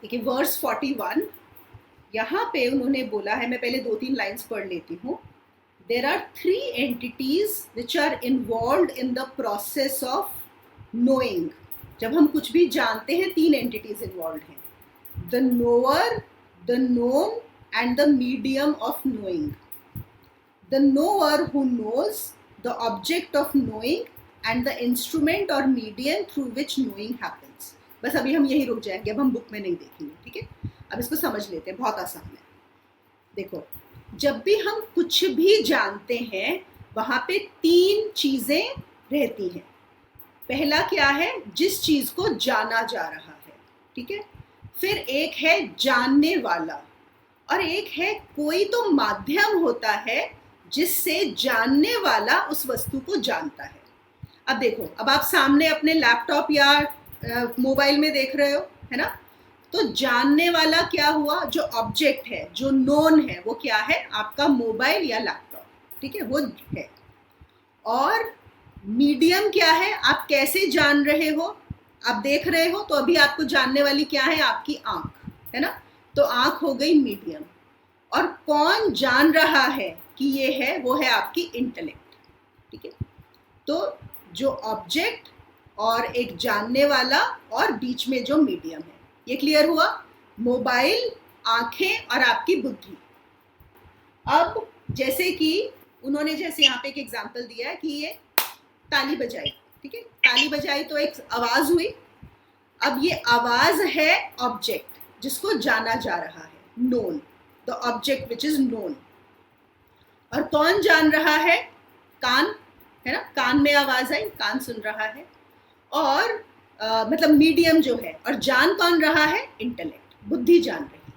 देखिए वर्स 41, यहाँ पे उन्होंने बोला है, मैं पहले 2-3 लाइन्स पढ़ लेती हूँ। There are 3 entities which are involved in the process of knowing. जब हम कुछ भी जानते हैं 3 एंटिटीज इन्वॉल्व हैं, the knower, the known and the medium of knowing. The knower who knows, the object of knowing and the instrument or medium through which knowing happens. बस अभी हम यही रुक जाएंगे, अब हम बुक में नहीं देखेंगे, ठीक है। अब इसको समझ लेते हैं, बहुत आसान है। देखो, जब भी हम कुछ भी जानते हैं वहां पे 3 चीजें रहती हैं। पहला क्या है, जिस चीज को जाना जा रहा है, ठीक है। फिर एक है जानने वाला, और एक है कोई तो माध्यम होता है जिससे जानने वाला उस वस्तु को जानता है। अब देखो, अब आप सामने अपने लैपटॉप या मोबाइल में देख रहे हो, है ना। तो जानने वाला क्या हुआ, जो ऑब्जेक्ट है, जो नोन है, वो क्या है, आपका मोबाइल या लैपटॉप, ठीक है, वो है। और मीडियम क्या है, आप कैसे जान रहे हो, आप देख रहे हो, तो अभी आपको जानने वाली क्या है, आपकी आंख, है ना। तो आंख हो गई मीडियम। और कौन जान रहा है कि ये है, वो है आपकी इंटेलेक्ट, ठीक है। तो जो ऑब्जेक्ट और एक जानने वाला और बीच में जो मीडियम है, ये क्लियर हुआ। मोबाइल, आंखें और आपकी बुद्धि। अब जैसे कि उन्होंने जैसे यहाँ पे एक एग्जांपल दिया है कि ये ताली बजाई, ठीक है, ताली बजाई तो एक आवाज हुई। अब ये आवाज है ऑब्जेक्ट जिसको जाना जा रहा है, known, the object which is known. और कौन जान रहा है, कान, है ना, कान में आवाज आई, कान सुन रहा है। और मतलब मीडियम जो है, और जान कौन रहा है, इंटेलेक्ट, बुद्धि जान रही है,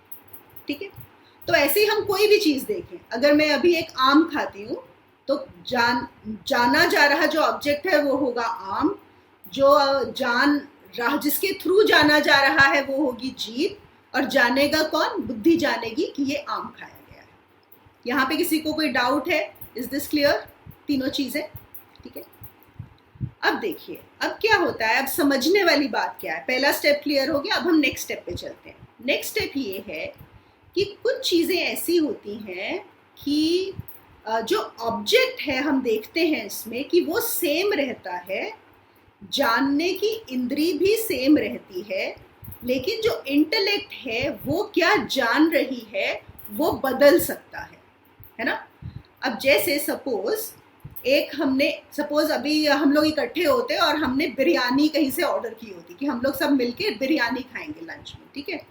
ठीक है। तो ऐसे ही हम कोई भी चीज देखें, अगर मैं अभी एक आम खाती हूँ तो जाना जा रहा जो ऑब्जेक्ट है वो होगा आम, जो जिसके थ्रू जाना जा रहा है वो होगी जीभ, और जानेगा कौन, बुद्धि जानेगी कि ये आम खाया गया है। यहाँ पे किसी को कोई डाउट है, इज दिस क्लियर, तीनों चीजें, ठीक है। अब देखिए, अब क्या होता है, अब समझने वाली बात क्या है, पहला स्टेप क्लियर हो गया। अब हम नेक्स्ट स्टेप पे चलते हैं। नेक्स्ट स्टेप ये है कि कुछ चीजें ऐसी होती हैं कि जो ऑब्जेक्ट है हम देखते हैं इसमें कि वो सेम रहता है, जानने की इंद्री भी सेम रहती है, लेकिन जो इंटेलेक्ट है वो क्या जान रही है वो बदल सकता है ना। अब जैसे सपोज अभी हम लोग इकट्ठे होते और हमने बिरयानी कहीं से ऑर्डर की होती कि हम लोग सब मिलके बिरयानी खाएंगे लंच में, ठीक है।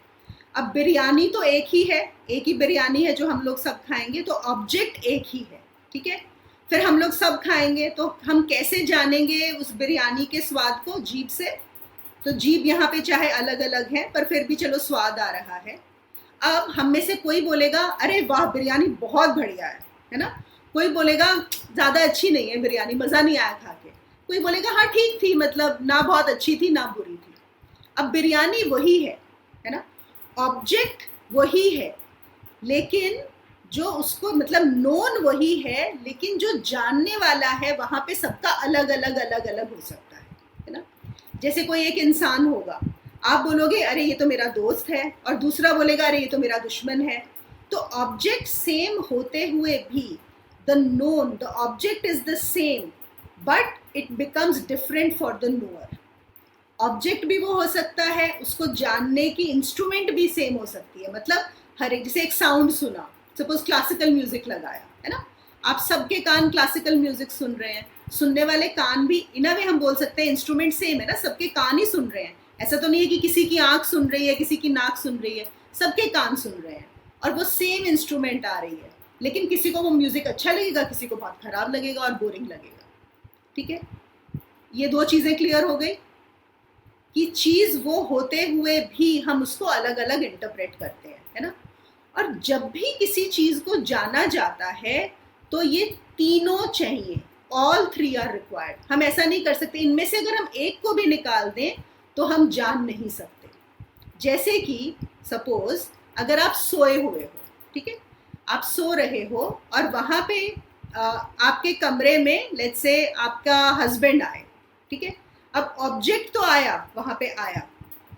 अब बिरयानी तो एक ही है, एक ही बिरयानी है जो हम लोग सब खाएंगे, तो ऑब्जेक्ट एक ही है, ठीक है। फिर हम लोग सब खाएंगे तो हम कैसे जानेंगे उस बिरयानी के स्वाद को, जीभ से। तो जीभ यहाँ पे चाहे अलग अलग है पर फिर भी चलो स्वाद आ रहा है। अब हम में से कोई बोलेगा अरे वाह बिरयानी बहुत बढ़िया है ना। कोई बोलेगा ज़्यादा अच्छी नहीं है बिरयानी, मज़ा नहीं आया खा के। कोई बोलेगा हाँ ठीक थी, मतलब ना बहुत अच्छी थी ना बुरी थी। अब बिरयानी वही है ना, ऑब्जेक्ट वही है, लेकिन जो उसको मतलब नोन वही है, लेकिन जो जानने वाला है वहाँ पे सबका अलग अलग हो सकता है ना। जैसे कोई एक इंसान होगा, आप बोलोगे अरे ये तो मेरा दोस्त है, और दूसरा बोलेगा अरे ये तो मेरा दुश्मन है। तो ऑब्जेक्ट सेम होते हुए भी the known, the object is the same but it becomes different for the knower. Object भी वो हो सकता है, उसको जानने की इंस्ट्रूमेंट भी सेम हो सकती है। मतलब हर एक, जैसे एक साउंड सुना, सपोज क्लासिकल म्यूजिक लगाया है ना, आप सबके कान क्लासिकल म्यूजिक सुन रहे हैं, सुनने वाले कान भी इन अ वे हम बोल सकते हैं इंस्ट्रूमेंट सेम है ना, सबके कान ही सुन रहे हैं। ऐसा तो नहीं है कि किसी की आंख सुन रही है, किसी की नाक सुन रही है, सबके कान सुन रहे हैं और वो सेम इंस्ट्रूमेंट आ रही है। लेकिन किसी को वो म्यूजिक अच्छा लगेगा, किसी को बहुत खराब लगेगा और बोरिंग लगेगा, ठीक है। ये 2 चीजें क्लियर हो गई कि चीज वो होते हुए भी हम उसको अलग अलग इंटरप्रेट करते हैं, है ना। और जब भी किसी चीज को जाना जाता है तो ये तीनों चाहिए, ऑल 3 आर रिक्वायर्ड। हम ऐसा नहीं कर सकते, इनमें से अगर हम एक को भी निकाल दें तो हम जान नहीं सकते। जैसे कि सपोज अगर आप सोए हुए हो, ठीक है, आप सो रहे हो और वहां पे आपके कमरे में लेट्स से आपका हस्बैंड आए, ठीक है। अब ऑब्जेक्ट तो आया, वहां पे आया,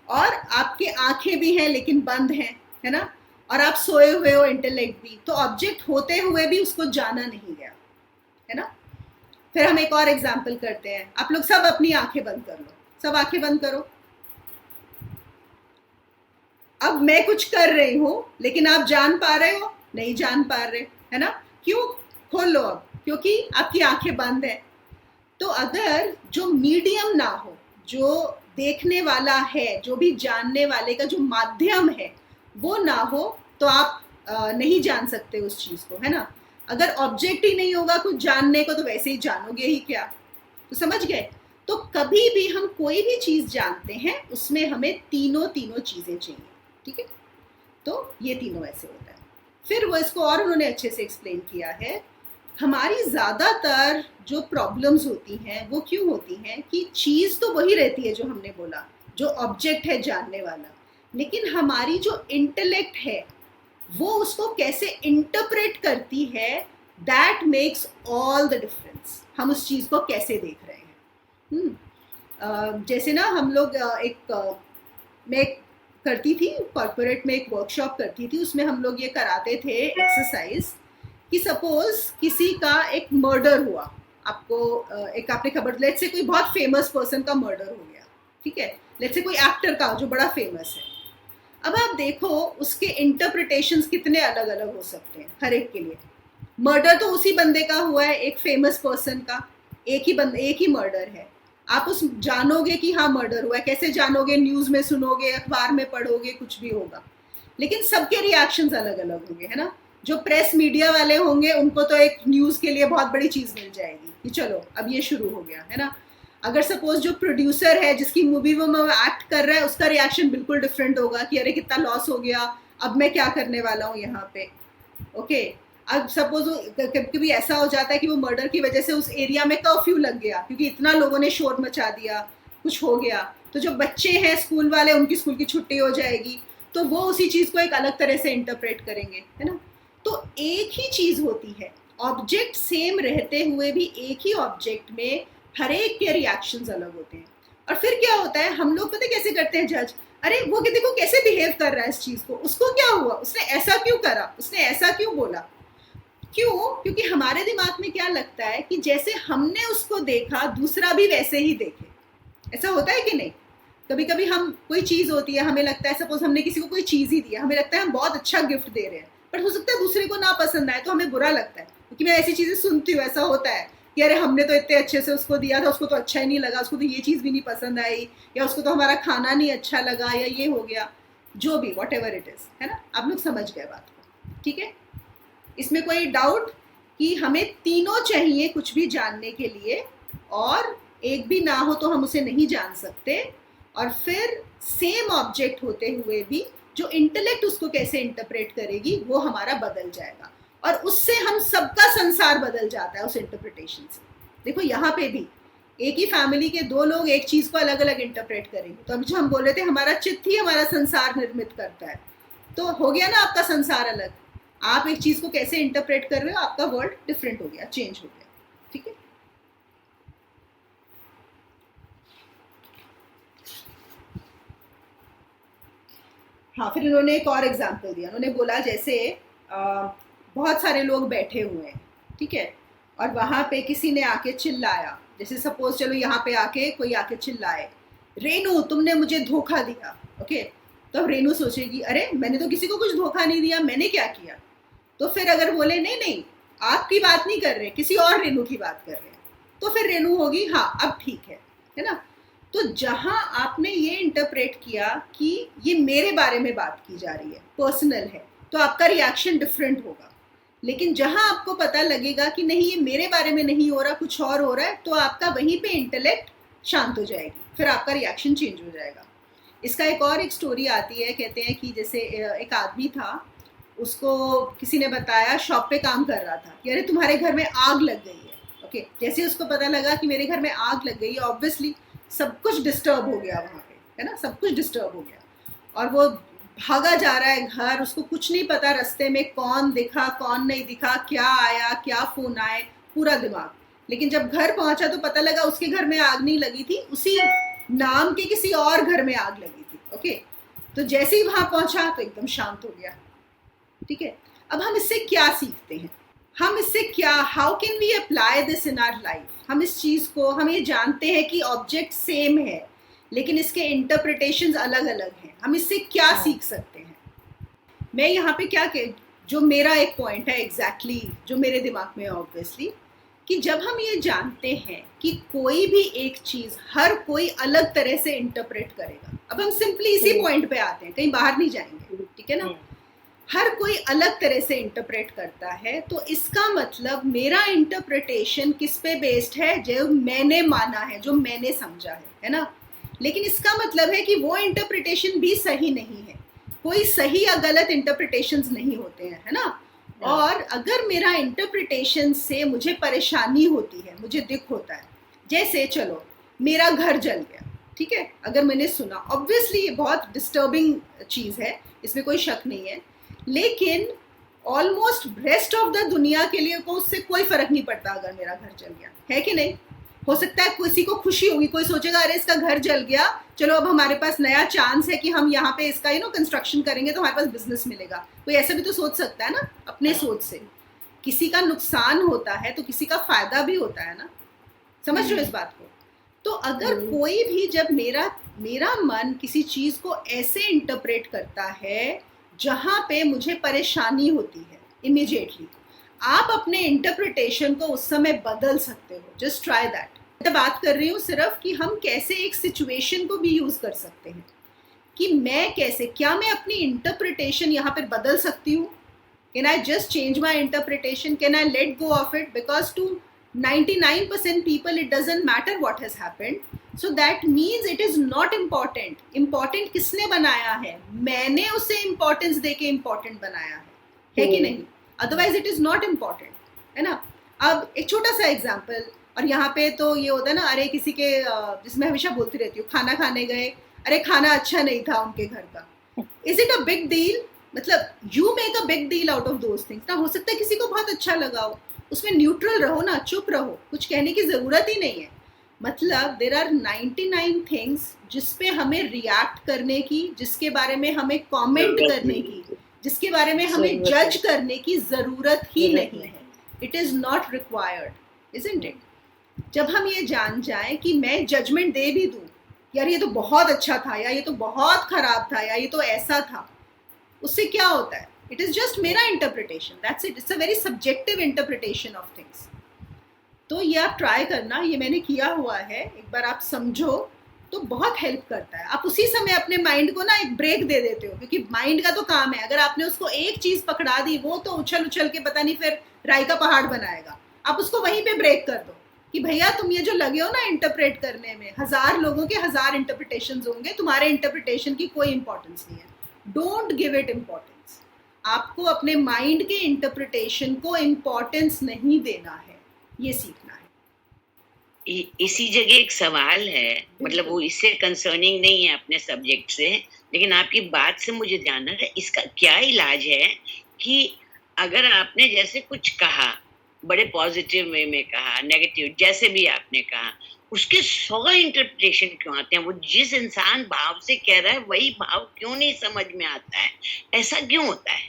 और आपके आंखें भी हैं लेकिन बंद हैं, है ना, और आप सोए हुए हो, इंटेलेक्ट भी, तो ऑब्जेक्ट होते हुए भी उसको जाना नहीं गया, है ना। फिर हम एक और एग्जाम्पल करते हैं। आप लोग सब अपनी आंखें बंद कर लो, सब आंखें बंद करो। अब मैं कुछ कर रही हूं लेकिन आप जान पा रहे हो? नहीं जान पा रहे, है ना। क्यों? खोल लो अब, क्योंकि आपकी आंखें बंद है। तो अगर जो मीडियम ना हो, जो देखने वाला है, जो भी जानने वाले का जो माध्यम है वो ना हो, तो आप नहीं जान सकते उस चीज को, है ना। अगर ऑब्जेक्ट ही नहीं होगा कुछ जानने को तो वैसे ही जानोगे ही क्या। तो समझ गए। तो कभी भी हम कोई भी चीज जानते हैं उसमें हमें तीनों चीजें चाहिए, ठीक है। तो ये तीनों ऐसे होता है। फिर वो इसको और उन्होंने अच्छे से एक्सप्लेन किया है। हमारी ज़्यादातर जो प्रॉब्लम्स होती हैं वो क्यों होती हैं कि चीज़ तो वही रहती है जो हमने बोला, जो ऑब्जेक्ट है जानने वाला, लेकिन हमारी जो इंटेलेक्ट है वो उसको कैसे इंटरप्रेट करती है, that makes all the difference. हम उस चीज़ को कैसे देख रहे हैं। जैसे ना हम लोग मैं करती थी कॉर्पोरेट में, एक वर्कशॉप करती थी, उसमें हम लोग ये कराते थे एक्सरसाइज कि सपोज किसी का एक मर्डर हुआ, आपको एक आपने खबर, लेट्स से कोई बहुत फेमस पर्सन का मर्डर हो गया, ठीक है, लेट्स से कोई एक्टर का जो बड़ा फेमस है। अब आप देखो उसके इंटरप्रिटेशंस कितने अलग अलग हो सकते हैं हर एक के लिए। मर्डर तो उसी बंदे का हुआ है, एक फेमस पर्सन का, एक ही मर्डर है। आप उस जानोगे कि हाँ मर्डर हुआ है, कैसे जानोगे? न्यूज में सुनोगे, अखबार में पढ़ोगे, कुछ भी होगा, लेकिन सबके रिएक्शंस अलग अलग होंगे, है ना। जो प्रेस मीडिया वाले होंगे उनको तो एक न्यूज के लिए बहुत बड़ी चीज मिल जाएगी कि चलो अब ये शुरू हो गया, है ना। अगर सपोज जो प्रोड्यूसर है जिसकी मूवी वो एक्ट कर रहा है उसका रिएक्शन बिल्कुल डिफरेंट होगा कि अरे कितना लॉस हो गया, अब मैं क्या करने वाला हूँ यहाँ पे। ओके, अब सपोज कभी ऐसा हो जाता है कि वो मर्डर की वजह से उस एरिया में कर्फ्यू लग गया क्योंकि इतना लोगों ने शोर मचा दिया, कुछ हो गया, तो जो बच्चे हैं स्कूल वाले उनकी स्कूल की छुट्टी हो जाएगी, तो वो उसी चीज को एक अलग तरह से इंटरप्रेट करेंगे, है ना। तो एक ही चीज होती है, ऑब्जेक्ट सेम रहते हुए भी एक ही ऑब्जेक्ट में हर एक के रिएक्शंस अलग होते हैं। और फिर क्या होता है, हम लोग पता कैसे करते हैं जज, अरे वो देखो कैसे बिहेव कर रहा है इस चीज को, उसको क्या हुआ, उसने ऐसा क्यों करा, उसने ऐसा क्यों बोला। क्यों? क्योंकि हमारे दिमाग में क्या लगता है कि जैसे हमने उसको देखा दूसरा भी वैसे ही देखे। ऐसा होता है कि नहीं? कभी कभी हम कोई चीज होती है, हमें लगता है, सपोज हमने किसी को कोई चीज ही दिया, हमें लगता है हम बहुत अच्छा गिफ्ट दे रहे हैं, पर हो सकता है दूसरे को ना पसंद आए, तो हमें बुरा लगता है। क्योंकि मैं ऐसी चीजें सुनती हूँ, ऐसा होता है कि अरे हमने तो इतने अच्छे से उसको दिया था, उसको तो अच्छा ही नहीं लगा, उसको तो ये चीज भी नहीं पसंद आई, या उसको तो हमारा खाना नहीं अच्छा लगा, या ये हो गया, जो भी वॉट एवर इट इज, है ना। आप लोग समझ गए बात को, ठीक है। इसमें कोई डाउट कि हमें तीनों चाहिए कुछ भी जानने के लिए, और एक भी ना हो तो हम उसे नहीं जान सकते। और फिर सेम ऑब्जेक्ट होते हुए भी जो इंटेलेक्ट उसको कैसे इंटरप्रेट करेगी वो हमारा बदल जाएगा, और उससे हम सबका संसार बदल जाता है उस इंटरप्रिटेशन से। देखो यहाँ पे भी एक ही फैमिली के दो लोग एक चीज को अलग अलग इंटरप्रेट करेंगे, तो अब जो हम बोल रहे थे हमारा चित्त ही हमारा संसार निर्मित करता है, तो हो गया ना आपका संसार अलग। आप एक चीज को कैसे इंटरप्रेट कर रहे हो, आपका वर्ल्ड डिफरेंट हो गया, चेंज हो गया, ठीक है। हाँ, फिर इन्होंने एक और एग्जाम्पल दिया। उन्होंने बोला जैसे बहुत सारे लोग बैठे हुए हैं, ठीक है, और वहां पे किसी ने आके चिल्लाया, जैसे सपोज चलो यहाँ पे आके कोई आके चिल्लाए, रेनू तुमने मुझे धोखा दिया। ओके, तो अब रेनू सोचेगी अरे मैंने तो किसी को कुछ धोखा नहीं दिया, मैंने क्या किया। तो फिर अगर बोले नहीं नहीं आपकी बात नहीं कर रहे, किसी और रेनू की बात कर रहे हैं, तो फिर रेनू होगी हाँ अब ठीक है ना। तो जहां आपने ये इंटरप्रेट किया कि ये मेरे बारे में बात की जा रही है, पर्सनल है, तो आपका रिएक्शन डिफरेंट होगा। लेकिन जहां आपको पता लगेगा कि नहीं ये मेरे बारे में नहीं हो रहा, कुछ और हो रहा है, तो आपका वहीं पे इंटेलेक्ट शांत हो जाएगी, फिर आपका रिएक्शन चेंज हो जाएगा। इसका एक स्टोरी आती है, कहते हैं कि जैसे एक आदमी था, उसको किसी ने बताया, शॉप पे काम कर रहा था, कि अरे तुम्हारे घर में आग लग गई है। ओके, जैसे उसको पता लगा कि मेरे घर में आग लग गई है, ऑब्वियसली सब कुछ डिस्टर्ब हो गया वहाँ पे, है ना, सब कुछ डिस्टर्ब हो गया, और वो भागा जा रहा है घर, उसको कुछ नहीं पता रास्ते में कौन दिखा कौन नहीं दिखा, क्या आया क्या फोन आए, पूरा दिमाग। लेकिन जब घर पहुंचा तो पता लगा उसके घर में आग नहीं लगी थी, उसी नाम के किसी और घर में आग लगी थी। ओके, तो जैसे ही वहां पहुंचा तो एकदम शांत हो गया। ठीक है, अब हम इससे क्या सीखते हैं, हम इससे क्या, how can we apply this in our life. हम इस चीज को, हम ये जानते हैं कि ऑब्जेक्ट सेम है लेकिन इसके इंटरप्रिटेशंस अलग अलग हैं, हम इससे क्या सीख सकते हैं। मैं यहाँ पे क्या कह, जो मेरा एक पॉइंट है एग्जैक्टली जो मेरे दिमाग में है ऑब्वियसली, कि जब हम ये जानते हैं कि कोई भी एक चीज हर कोई अलग तरह से इंटरप्रेट करेगा, अब हम सिंपली इसी पॉइंट पे आते हैं, कहीं बाहर नहीं जाएंगे, ठीक है ना, हर कोई अलग तरह से इंटरप्रेट करता है, तो इसका मतलब मेरा इंटरप्रिटेशन किस पे बेस्ड है, जो मैंने माना है, जो मैंने समझा है ना। लेकिन इसका मतलब है कि वो इंटरप्रिटेशन भी सही नहीं है, कोई सही या गलत इंटरप्रिटेशंस नहीं होते हैं, है ना। और अगर मेरा इंटरप्रिटेशन से मुझे परेशानी होती है, मुझे दुख होता है, जैसे चलो मेरा घर जल गया, ठीक है, अगर मैंने सुना, ऑब्वियसली ये बहुत डिस्टर्बिंग चीज़ है, इसमें कोई शक नहीं है, लेकिन ऑलमोस्ट रेस्ट ऑफ द दुनिया के लिए को उससे कोई फर्क नहीं पड़ता अगर मेरा घर जल गया, है कि नहीं। हो सकता है किसी को खुशी होगी, कोई सोचेगा अरे इसका घर जल गया, चलो अब हमारे पास नया चांस है कि हम यहाँ पे इसका कंस्ट्रक्शन करेंगे तो हमारे पास बिजनेस मिलेगा, कोई ऐसा भी तो सोच सकता है ना अपने सोच से। किसी का नुकसान होता है तो किसी का फायदा भी होता है ना, समझ रहे हो इस बात को। तो अगर कोई भी, जब मेरा मन किसी चीज को ऐसे इंटरप्रेट करता है जहां पे मुझे परेशानी होती है, इमीडिएटली आप अपने इंटरप्रिटेशन को उस समय बदल सकते हो, जस्ट ट्राई दैट। मैं बात कर रही हूँ सिर्फ कि हम कैसे एक सिचुएशन को भी यूज कर सकते हैं, कि मैं कैसे, क्या मैं अपनी इंटरप्रिटेशन यहाँ पर बदल सकती हूँ, can I just change my interpretation, can I let go of it, because to 99% people it doesn't matter what has happened, so that means it is not important. important किसने बनाया है, मैंने उसे importance देके important बनाया है कि नहीं, otherwise it is not important, है ना। अब एक छोटा सा एग्जाम्पल, और यहाँ पे तो ये होता है ना, अरे किसी के, जिसमें हमेशा बोलती रहती हूँ, खाना खाने गए, अरे खाना अच्छा नहीं था उनके घर का, is it a big deal, मतलब you make a big deal out of those things ना। हो सकता है किसी को बहुत अच्छा लगा हो, उसमें न्यूट्रल रहो ना, चुप रहो, कुछ कहने की जरूरत ही नहीं है। मतलब देर आर 99 थिंग्स जिस पे हमें रिएक्ट करने की, जिसके बारे में हमें कमेंट करने की, जिसके बारे में हमें जज करने की जरूरत ही नहीं है। It is not required, isn't it. जब हम ये जान जाएं कि मैं जजमेंट दे भी दूं, यार ये तो बहुत अच्छा था, या ये तो बहुत खराब था, या ये तो ऐसा था, उससे क्या होता है, it is just मेरा interpretation, that's it, it's a very subjective interpretation of things। तो ये आप ट्राई करना, ये मैंने किया हुआ है, एक बार आप समझो तो बहुत हेल्प करता है। आप उसी समय अपने माइंड को ना एक ब्रेक दे देते हो, क्योंकि माइंड का तो काम है, अगर आपने उसको एक चीज पकड़ा दी, वो तो उछल उछल के पता नहीं फिर राई का पहाड़ बनाएगा। आप उसको वहीं पे ब्रेक कर दो कि भैया तुम ये जो लगे हो ना इंटरप्रेट करने में, 1000 लोगों के 1000 इंटरप्रिटेशंस होंगे, तुम्हारे इंटरप्रिटेशन की कोई इंपॉर्टेंस नहीं है। Don't give it importance. आपको अपने माइंड के इंटरप्रिटेशन को इम्पोर्टेंस नहीं देना है, ये सीखना है। इसी जगह एक सवाल है, मतलब वो इससे कंसर्निंग नहीं है अपने सब्जेक्ट से, लेकिन आपकी बात से मुझे जानना है इसका क्या इलाज है, कि अगर आपने जैसे कुछ कहा, बड़े पॉजिटिव वे में कहा, नेगेटिव, जैसे भी आपने कहा, उसके 100 इंटरप्रिटेशन क्यों आते हैं? वो जिस इंसान भाव से कह रहा है वही भाव क्यों नहीं समझ में आता है? ऐसा क्यों होता है?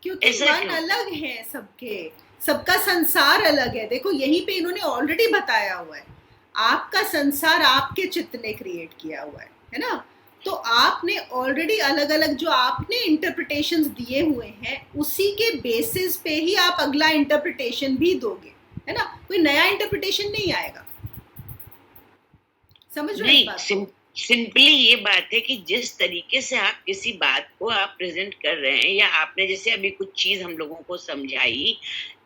क्योंकि मन अलग है सबके, सबका संसार अलग है। देखो यहीं पे इन्होंने ऑलरेडी बताया हुआ है, आपका संसार आपके चित्त ने क्रिएट किया हुआ है ना। तो आपने ऑलरेडी अलग अलग जो आपने इंटरप्रिटेशंस दिए हुए हैं, उसी के बेसिस पे ही आप अगला इंटरप्रिटेशन भी दोगे, है ना। कोई नया इंटरप्रिटेशन नहीं आएगा, समझ रहे हैं? सिंपली ये बात है कि जिस तरीके से आप किसी बात को आप प्रेजेंट कर रहे हैं, या आपने जैसे अभी कुछ चीज हम लोगों को समझाई,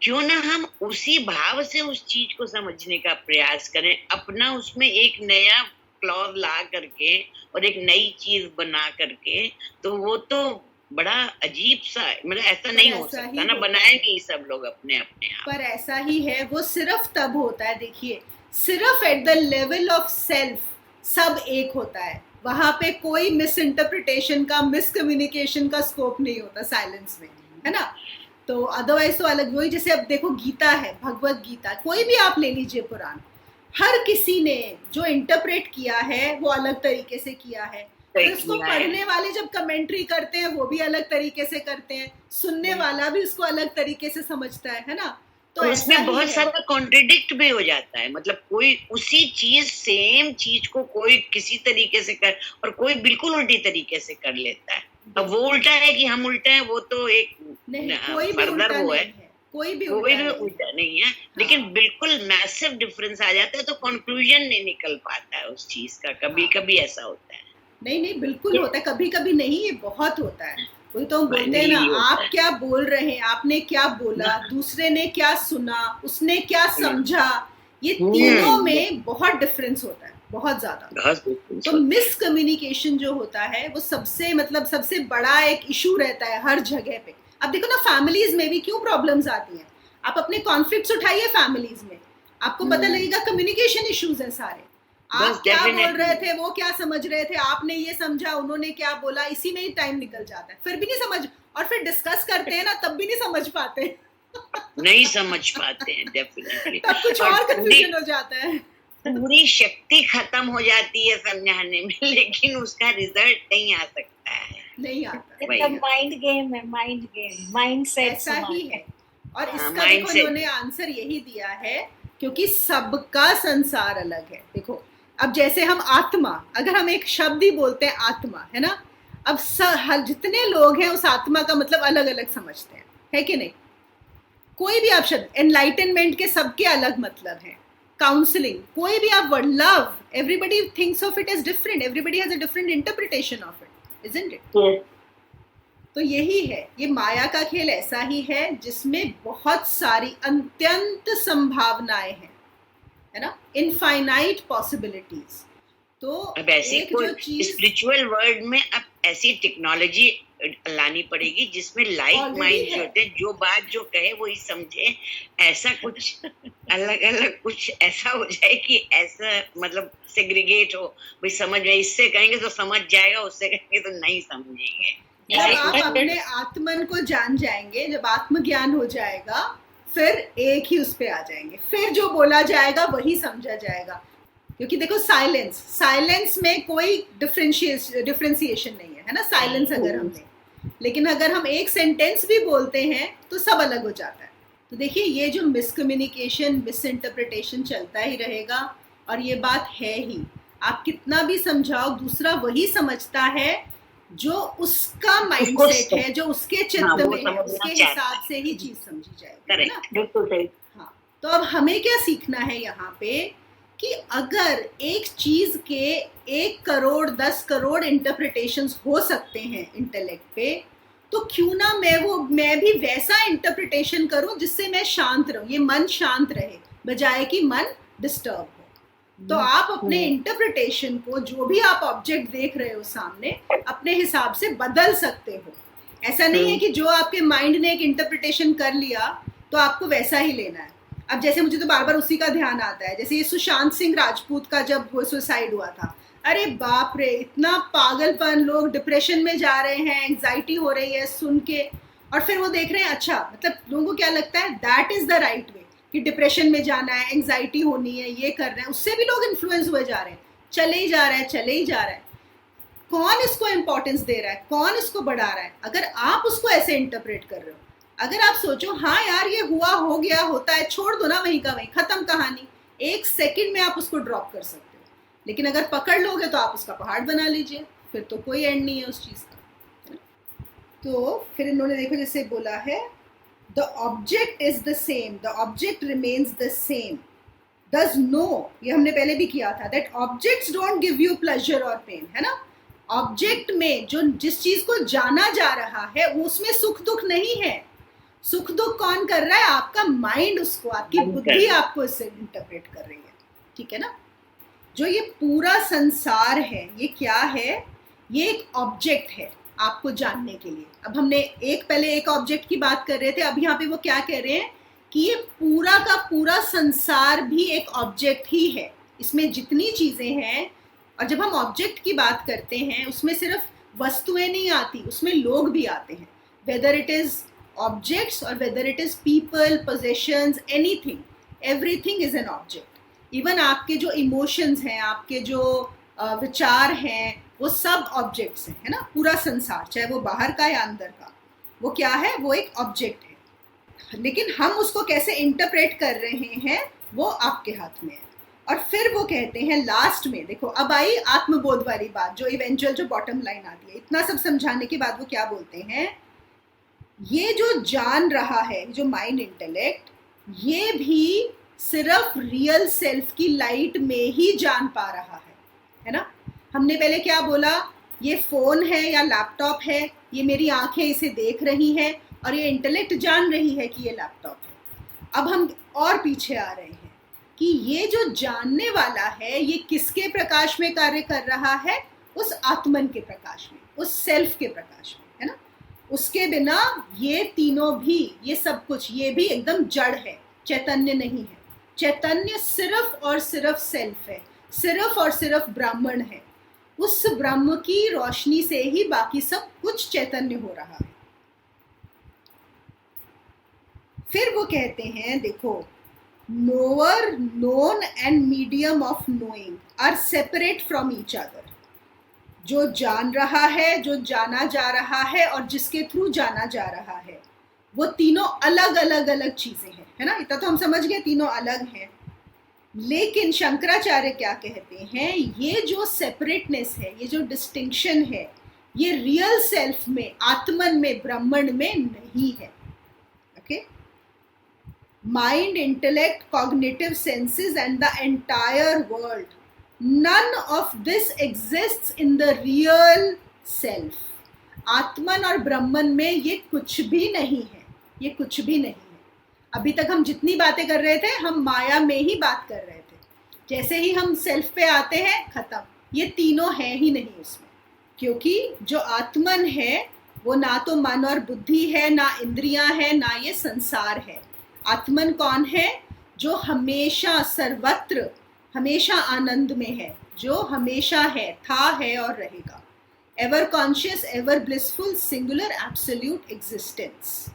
क्यों ना हम उसी भाव से उस चीज को समझने का प्रयास करें, अपना उसमें एक नया क्लॉज ला करके और एक नई चीज बना करके। तो वो तो बड़ा अजीब सा, मतलब ऐसा नहीं हो सकता ना, बनाए नहीं सब लोग अपने अपने आप। पर ऐसा ही है, वो सिर्फ तब होता है, देखिए सिर्फ at the level of self सब एक होता है, वहां पे कोई मिस इंटरप्रिटेशन का, मिस कम्युनिकेशन का स्कोप नहीं होता साइलेंस में, है ना। तो अदरवाइज तो अलग, वही जैसे अब देखो गीता है, भगवत गीता, कोई भी आप ले लीजिए पुराण, हर किसी ने जो इंटरप्रेट किया है वो अलग तरीके से किया है। फिर उसको पढ़ने वाले जब कमेंट्री करते हैं वो भी अलग तरीके से करते हैं, सुनने वाला भी उसको अलग तरीके से समझता है ना। तो इसमें बहुत सारा कॉन्ट्रडिक्ट भी हो जाता है, मतलब कोई उसी चीज सेम चीज को कोई किसी तरीके से कर और कोई बिल्कुल उल्टी तरीके से कर लेता है। अब वो उल्टा है कि हम उल्टे हैं, वो तो एक फर्दर वो है, कोई भी उल्टा नहीं है। लेकिन बिल्कुल मैसिव डिफरेंस आ जाता है, तो कंक्लूजन नहीं निकल पाता है उस चीज का। कभी कभी ऐसा होता है। नहीं बिल्कुल होता है, कभी कभी नहीं, ये बहुत होता है। वही तो बोलते हैं ना, आप क्या बोल रहे हैं, आपने क्या बोला, दूसरे ने क्या सुना, उसने क्या समझा, ये तीनों में बहुत डिफरेंस होता है, बहुत ज्यादा। तो मिसकम्युनिकेशन जो होता है वो सबसे बड़ा एक इशू रहता है हर जगह पे। अब देखो ना, फैमिलीज में भी क्यों प्रॉब्लम्स आती हैं। आप अपने कॉन्फ्लिक्ट्स उठाइए फैमिलीज में, आपको पता लगेगा कम्युनिकेशन इश्यूज हैं सारे। आप क्या बोल रहे थे, वो क्या समझ रहे थे, आपने ये समझा, उन्होंने क्या बोला, इसी में ही टाइम निकल जाता है। फिर भी नहीं समझ, और फिर डिस्कस करते हैं ना, तब भी नहीं समझ पाते हैं डेफिनेटली। तब कुछ और कंफ्यूजन हो जाता है। पूरी शक्ति खत्म हो जाती है समझाने में, लेकिन उसका रिजल्ट नहीं आ सकता है, नहीं आता। माइंड गेम है, माइंडसेट ऐसा ही है। और इसका देखो उन्होंने आंसर यही दिया है, क्योंकि सबका संसार अलग है। देखो, अब जैसे हम आत्मा, अगर हम एक शब्द ही बोलते हैं आत्मा, है ना, अब जितने लोग हैं उस आत्मा का मतलब अलग अलग समझते हैं, है कि नहीं। कोई भी आप शब्द, एनलाइटनमेंट के सबके अलग मतलब हैं, काउंसलिंग, कोई भी आप word, love, everybody thinks of it as different, everybody has a different interpretation of it, isn't it. तो यही है, ये माया का खेल ऐसा ही है जिसमें बहुत सारी अत्यंत संभावनाएं हैं, है ना, इनफाइनाइट पॉसिबिलिटीज। तो अब ऐसी कोई स्पिरिचुअल वर्ल्ड में अब ऐसी टेक्नोलॉजी लानी पड़ेगी जिसमें लाइक माइंड जो होते हैं, जो बात जो कहे वही समझे, ऐसा कुछ अलग अलग कुछ ऐसा हो जाए कि ऐसा मतलब सेग्रीगेट हो, भाई समझ में, इससे कहेंगे तो समझ जाएगा, उससे कहेंगे तो नहीं समझेंगे। जब आप अपने आत्मन को जान जाएंगे, जब आत्मज्ञान हो जाएगा, फिर एक ही उस पे आ जाएंगे, फिर जो बोला जाएगा वही समझा जाएगा। क्योंकि देखो, साइलेंस में कोई डिफरेंशिएशन नहीं है ना, साइलेंस अगर हमने, लेकिन अगर हम एक सेंटेंस भी बोलते हैं तो सब अलग हो जाता है। तो देखिए, ये जो मिसकम्युनिकेशन, मिसइंटरप्रिटेशन चलता ही रहेगा, और ये बात है ही। आप कितना भी समझाओ, दूसरा वही समझता है जो उसका माइंडसेट है, जो उसके चित्त में है, उसके हिसाब से ही चीज समझी जाएगी, है ना। हाँ, तो अब हमें क्या सीखना है यहाँ पे, कि अगर एक चीज के 1 करोड़ 10 करोड़ इंटरप्रिटेशंस हो सकते हैं इंटेलेक्ट पे, तो क्यों ना मैं भी वैसा इंटरप्रिटेशन करूं जिससे मैं शांत रहूं, ये मन शांत रहे, बजाय कि मन डिस्टर्ब हो। तो आप अपने इंटरप्रिटेशन को, जो भी आप ऑब्जेक्ट देख रहे हो सामने, अपने हिसाब से बदल सकते हो। ऐसा नहीं है कि जो आपके माइंड ने एक इंटरप्रिटेशन कर लिया तो आपको वैसा ही लेना है। अब जैसे मुझे तो बार बार उसी का ध्यान आता है, जैसे ये सुशांत सिंह राजपूत का जब वो सुसाइड हुआ था, अरे बाप रे, इतना पागलपन, लोग डिप्रेशन में जा रहे हैं, एंग्जाइटी हो रही है सुन के, और फिर वो देख रहे हैं, अच्छा मतलब लोगों को क्या लगता है that is the right way, कि डिप्रेशन में जाना है, एंग्जाइटी होनी है, ये कर रहे हैं, उससे भी लोग इन्फ्लुएंस हुए जा रहे हैं, चले ही जा रहा है। कौन इसको इंपॉर्टेंस दे रहा है, कौन इसको बढ़ा रहा है? अगर आप उसको ऐसे इंटरप्रेट कर रहे हो, अगर आप सोचो हाँ यार ये हुआ, हो गया, होता है, छोड़ दो ना, वहीं का वहीं, खत्म कहानी, 1 सेकंड में आप उसको ड्रॉप कर सकते हो। लेकिन अगर पकड़ लोगे तो आप उसका पहाड़ बना लीजिए, फिर तो कोई एंड नहीं है उस चीज का। तो फिर इन्होंने देखो जैसे बोला है, the object is the same, the object remains the same, does know, ये हमने पहले भी किया था, that objects don't give you pleasure or pain, है ना। ऑब्जेक्ट में जो जिस चीज को जाना जा रहा है उसमें सुख दुख नहीं है। सुख दुख कौन कर रहा है? आपका माइंड उसको, आपकी बुद्धि आपको इससे इंटरप्रेट कर रही है, ठीक है ना। जो ये पूरा संसार है, ये क्या है? ये एक ऑब्जेक्ट है आपको जानने के लिए। अब हमने पहले एक ऑब्जेक्ट की बात कर रहे थे, अब यहाँ पे वो क्या कह रहे हैं कि ये पूरा का पूरा संसार भी एक ऑब्जेक्ट ही है, इसमें जितनी चीजें हैं। और जब हम ऑब्जेक्ट की बात करते हैं उसमें सिर्फ वस्तुएं नहीं आती, उसमें लोग भी आते हैं, वेदर इट इज ऑब्जेक्ट्स और whether it is people, possessions, anything, everything is an object. Even आपके जो इमोशंस हैं, आपके जो विचार हैं, वो सब ऑब्जेक्ट्स हैं, है ना, पूरा संसार, चाहे वो बाहर का या अंदर का, वो क्या है, वो एक ऑब्जेक्ट है। लेकिन हम उसको कैसे इंटरप्रेट कर रहे हैं वो आपके हाथ में है। और फिर वो कहते हैं लास्ट में, देखो अब आई आत्मबोध वाली बात, जो इवेंचुअल जो बॉटम लाइन आती है। इतना सब समझाने के बाद वो क्या बोलते हैं, ये जो जान रहा है, जो माइंड इंटेलेक्ट, ये भी सिर्फ रियल सेल्फ की लाइट में ही जान पा रहा है ना। हमने पहले क्या बोला, ये फोन है या लैपटॉप है, ये मेरी आंखें इसे देख रही हैं और ये इंटेलेक्ट जान रही है कि ये लैपटॉप है। अब हम और पीछे आ रहे हैं कि ये जो जानने वाला है ये किसके प्रकाश में कार्य कर रहा है, उस आत्मन के प्रकाश में, उस सेल्फ के प्रकाश में, है ना। उसके बिना ये तीनों भी, ये सब कुछ, ये भी एकदम जड़ है, चैतन्य नहीं है। चैतन्य सिर्फ और सिर्फ सेल्फ है, सिर्फ और सिर्फ ब्राह्मण है। उस ब्रह्म की रोशनी से ही बाकी सब कुछ चैतन्य हो रहा है। फिर वो कहते हैं, देखो, knower, known and medium of knowing are separate from each other. जो जान रहा है, जो जाना जा रहा है और जिसके थ्रू जाना जा रहा है, वो तीनों अलग अलग अलग चीजें हैं, है ना। इतना तो हम समझ गए, तीनों अलग हैं। लेकिन शंकराचार्य क्या कहते हैं, ये जो सेपरेटनेस है, ये जो डिस्टिंक्शन है, ये रियल सेल्फ में, आत्मन में, ब्रह्मण में नहीं है। Okay, mind, intellect, cognitive senses and the entire world, none of this exists in the real self. आत्मन और ब्रह्मन में ये कुछ भी नहीं है, ये कुछ भी नहीं है। अभी तक हम जितनी बातें कर रहे थे, हम माया में ही बात कर रहे थे। जैसे ही हम सेल्फ पे आते हैं, खत्म, ये तीनों है ही नहीं उसमें। क्योंकि जो आत्मन है वो ना तो मन और बुद्धि है, ना इंद्रियां है, ना ये संसार है। आत्मन कौन है, जो हमेशा सर्वत्र, हमेशा आनंद में है, जो हमेशा है, था, है और रहेगा। Ever conscious, ever blissful, singular, absolute existence.